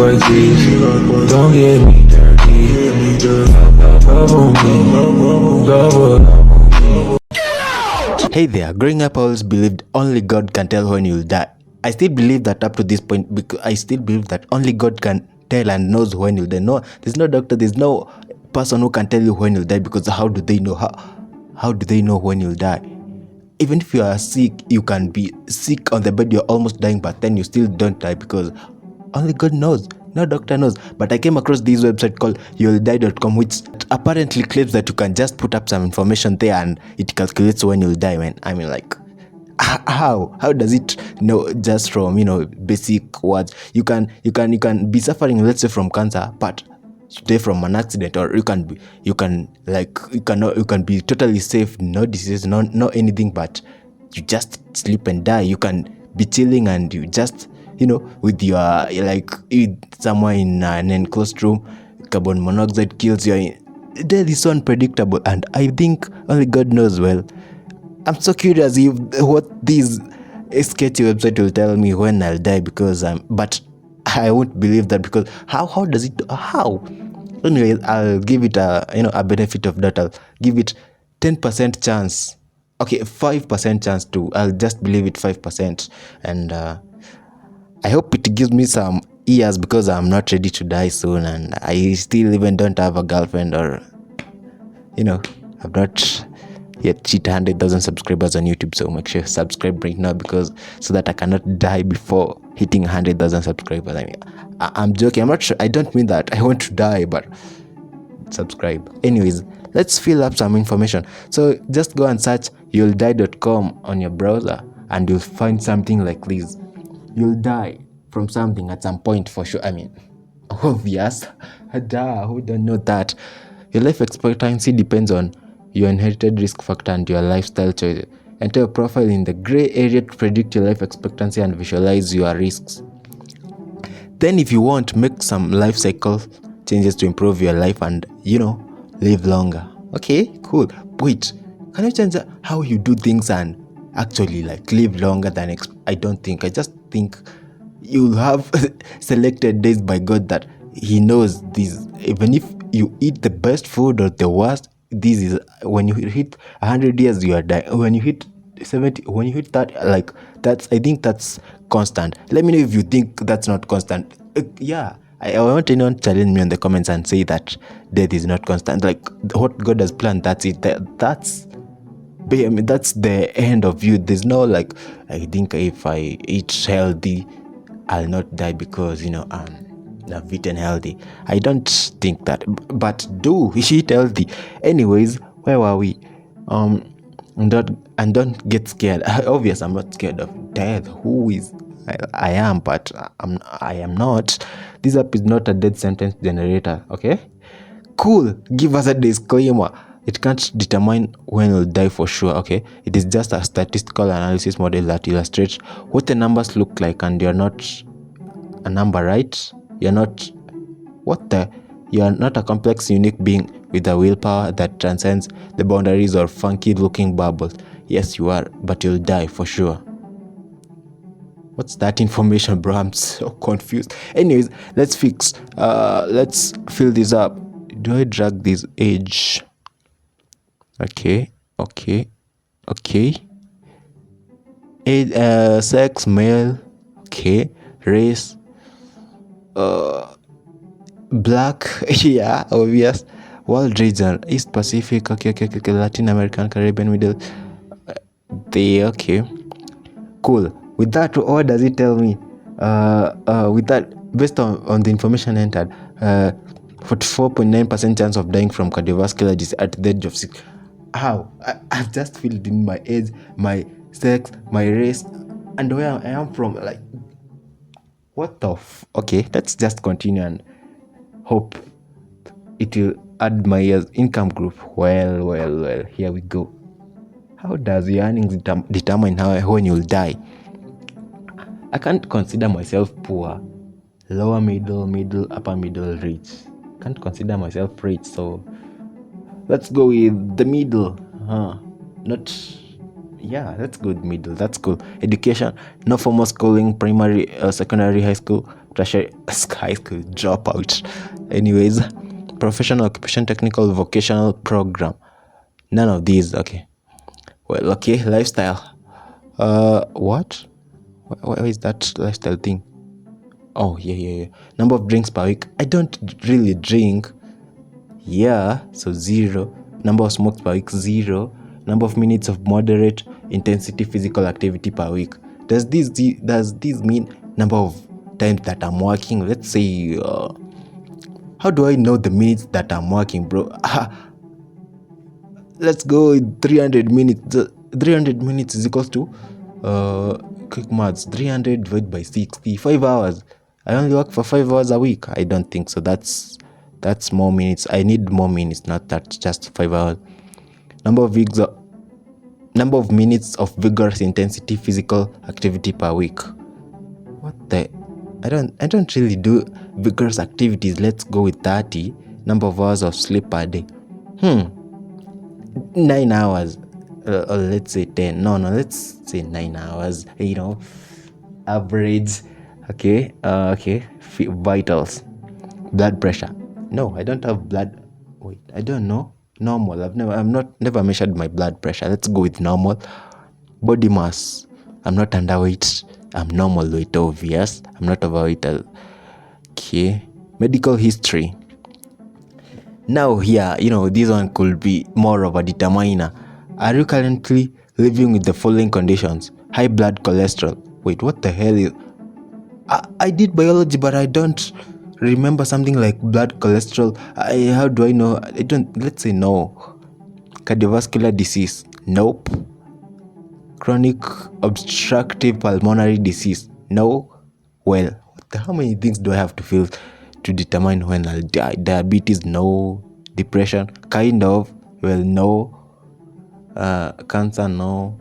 boy, please. Don't get me dirty. Love on me. Love. Hey there, growing up I always believed only God can tell when you'll die. I still believe that up to this point because I still believe that only God can tell and knows when you'll die. No, there's no doctor, there's no person who can tell you when you'll die, because how do they know? How do they know when you'll die? Even if you are sick, you can be sick on the bed, you're almost dying, but then you still don't die because only God knows. No doctor knows. But I came across this website called you'lldie.com, which apparently claims that you can just put up some information there and it calculates when you'll die, man. I mean, like, how does it know just from basic words? You can be suffering, let's say, from cancer, but today from an accident, or you can be totally safe, no disease, no anything, but you just sleep and die. You can be chilling and you just with your with someone in an enclosed room, carbon monoxide kills you. Death is so unpredictable, and I think only God knows. Well, I'm so curious if what this sketchy website will tell me when I'll die, because but I won't believe that, because how does it, how? Anyway, I'll give it a benefit of that. I'll give it 10% chance. Okay, 5% chance to. I'll just believe it 5%, and I hope it gives me some years, because I'm not ready to die soon, and I still even don't have a girlfriend, or I've not yet hit 100,000 subscribers on YouTube. So make sure you subscribe right now, because so that I cannot die before hitting 100,000 subscribers. I mean, I'm joking. I'm not sure. I don't mean that I want to die, but subscribe. Anyways, let's fill up some information. So just go and search you'lldie.com on your browser, and you'll find something like this. You'll die from something at some point, for sure. I mean, obvious. Duh, who don't know that? Your life expectancy depends on your inherited risk factor and your lifestyle choices. Enter your profile in the gray area to predict your life expectancy and visualize your risks. Then if you want, make some life cycle changes to improve your life and live longer. Okay, cool. Wait, can you change how you do things and actually live longer than I don't think. I just think you'll have selected days by God that He knows this. Even if you eat the best food or the worst, this is when you hit 100 years you are dying. When you hit 70, when you hit that, that's, I think that's constant. Let me know if you think that's not constant. Yeah, I want anyone to challenge me in the comments and say that death is not constant. Like, what God has planned, that's it. That's the end of you. There's no I think if I eat healthy, I'll not die because I've eaten healthy. I don't think that, but do eat healthy. Anyways, where were we? And don't get scared. Obvious, I'm not scared of death. Who is? I am, but I am not. This app is not a death sentence generator. Okay, cool. Give us a disclaimer. It can't determine when you'll die for sure, okay? It is just a statistical analysis model that illustrates what the numbers look like, and you're not a number, right? You're not a complex, unique being with a willpower that transcends the boundaries of funky-looking bubbles. Yes, you are, but you'll die for sure. What's that information, bro? I'm so confused. Anyways, let's fill this up. Do I drag this age? Okay. Age, sex, male. Okay. Race, black. Yeah, obvious. World region, East Pacific. Okay. Latin American, Caribbean, Middle. Okay. Cool. With that, what does it tell me? With that, based on the information entered, 44.9% chance of dying from cardiovascular disease at the age of 6. How? I've just filled in my age, my sex, my race, and where I am from. What the okay, let's just continue and hope it will add my income group. Well, here we go. How does your earnings determine when you'll die? I can't consider myself poor, lower middle, upper middle, rich. Can't consider myself rich, so let's go with the middle. Let's go with middle. That's cool. Education, no formal schooling, primary, secondary, high school, tertiary high school dropout. Anyways, professional, occupation, technical, vocational program. None of these. Okay. Well, okay, lifestyle. What? What is that lifestyle thing? Oh, yeah. Number of drinks per week. I don't really drink. Yeah, so 0. Number of smokes per week, 0. Number of minutes of moderate intensity physical activity per week. Does this mean number of times that I'm working? Let's say, how do I know the minutes that I'm working, bro? Let's go with 300 minutes. 300 minutes is equals to, quick maths, 300 divided by 60, 5 hours. I only work for 5 hours a week. I don't think so. That's more minutes. I need more minutes, not that just 5 hours. Number of minutes of vigorous intensity physical activity per week. What the? I don't really do vigorous activities. Let's go with 30. Number of hours of sleep per day. 9 hours. Or let's say 10. No, let's say 9 hours. Average. Okay. Vitals. Blood pressure. No, I don't have blood. Wait, I don't know. Normal. I've never measured my blood pressure. Let's go with normal. Body mass. I'm not underweight. I'm normal weight, obvious. I'm not overweight. Okay. Medical history. Now here, this one could be more of a determiner. Are you currently living with the following conditions? High blood cholesterol. Wait, what the hell is... I did biology, but I don't remember something like blood cholesterol. How do I know? I don't... Let's say no. Cardiovascular disease. Nope. Chronic obstructive pulmonary disease. No. Well, how many things do I have to feel to determine when I'll die? Diabetes? No. Depression? Kind of. Well, no. Cancer? No.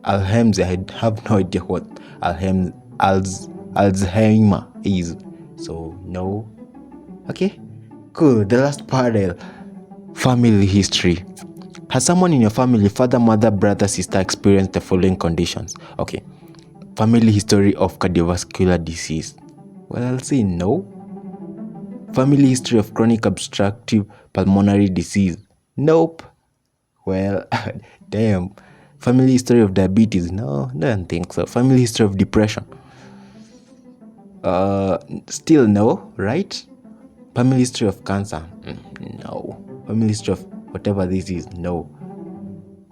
Alzheimer's? I have no idea what Alzheimer is. So, no. Okay. Cool. The last part. Family history. Has someone in your family, father, mother, brother, sister, experienced the following conditions? Okay. Family history of cardiovascular disease. Well, I'll say no. Family history of chronic obstructive pulmonary disease. Nope. Well, damn. Family history of diabetes. No, I don't think so. Family history of depression. Still no, right? Family history of cancer. No. Family history of whatever this is. No.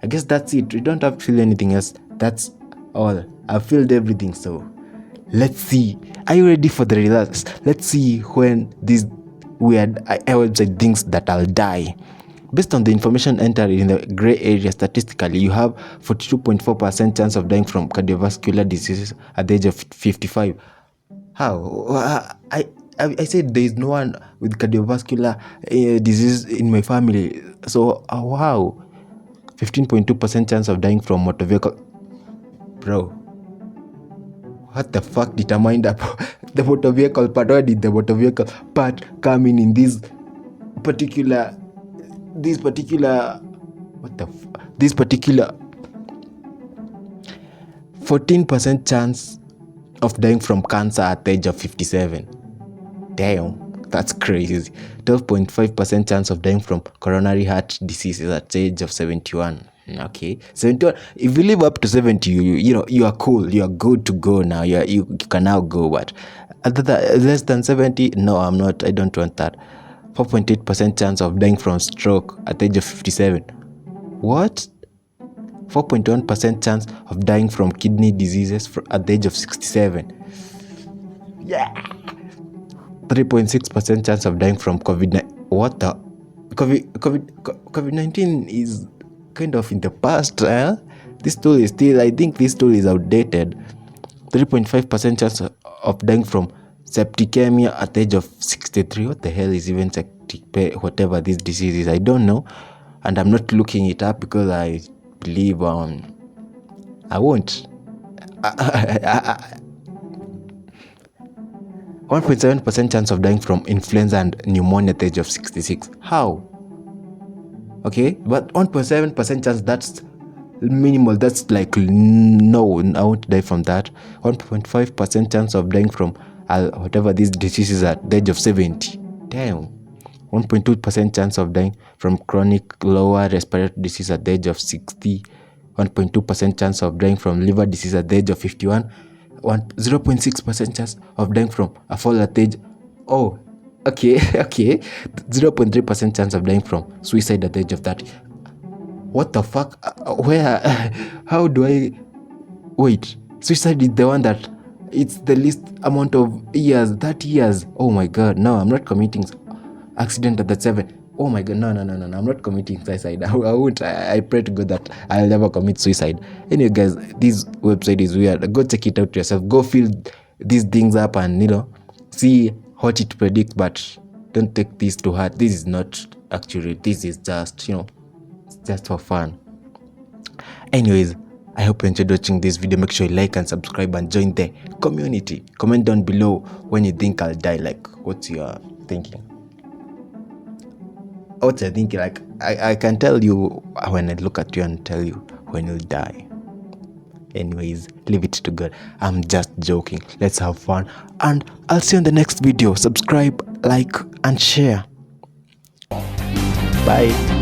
I guess that's it. We don't have to fill anything else. That's all. I've filled everything. So let's see. Are you ready for the results? Let's see when these weird website thinks that I'll die. Based on the information entered in the gray area, statistically, you have 42.4% chance of dying from cardiovascular diseases at the age of 55. How? I said there is no one with cardiovascular disease in my family. So how? 15.2% chance of dying from motor vehicle. Bro, what the fuck determined the motor vehicle part? Where did the motor vehicle part come in this particular 14% chance of dying from cancer at the age of 57. Damn, that's crazy. 12.5% chance of dying from coronary heart diseases at the age of 71. Okay, 71. If you live up to 70, you are cool. You are good to go now. You can now go. But less than 70, no, I'm not. I don't want that. 4.8% chance of dying from stroke at the age of 57. What? 4.1% chance of dying from kidney diseases at the age of 67. Yeah. 3.6% chance of dying from COVID-19. What the? COVID-19 is kind of in the past. I think this tool is outdated. 3.5% chance of dying from septicemia at the age of 63. What the hell is even whatever this disease is? I don't know. And I'm not looking it up because I believe I won't. 1.7% chance of dying from influenza and pneumonia at the age of 66. How? Okay, but 1.7% chance, that's minimal. That's like, no, I won't die from that. 1.5% chance of dying from whatever this disease is at the age of 70. Damn. 1.2% chance of dying from chronic lower respiratory disease at the age of 60. 1.2% chance of dying from liver disease at the age of 51. 0.6% chance of dying from a fall at the age. Oh, okay, okay. 0.3% chance of dying from suicide at the age of 30. What the fuck? Where? How do I? Wait, suicide is the one that it's the least amount of years. 30 years. Oh my god. No, I'm not committing accident at the 7. Oh my god. No. I'm not committing suicide. I won't. I pray to God that I'll never commit suicide. Anyway, guys, this website is weird. Go check it out yourself. Go fill these things up and see what it predicts. But don't take this to heart. This is not accurate. This is just it's just for fun. Anyways, I hope you enjoyed watching this video. Make sure you like and subscribe and join the community. Comment down below when you think I'll die. Like, what's your thinking? What's your thinking? Like, I can tell you when I look at you and tell you when you'll die. Anyways, leave it to God. I'm just joking. Let's have fun. And I'll see you in the next video. Subscribe, like, and share. Bye.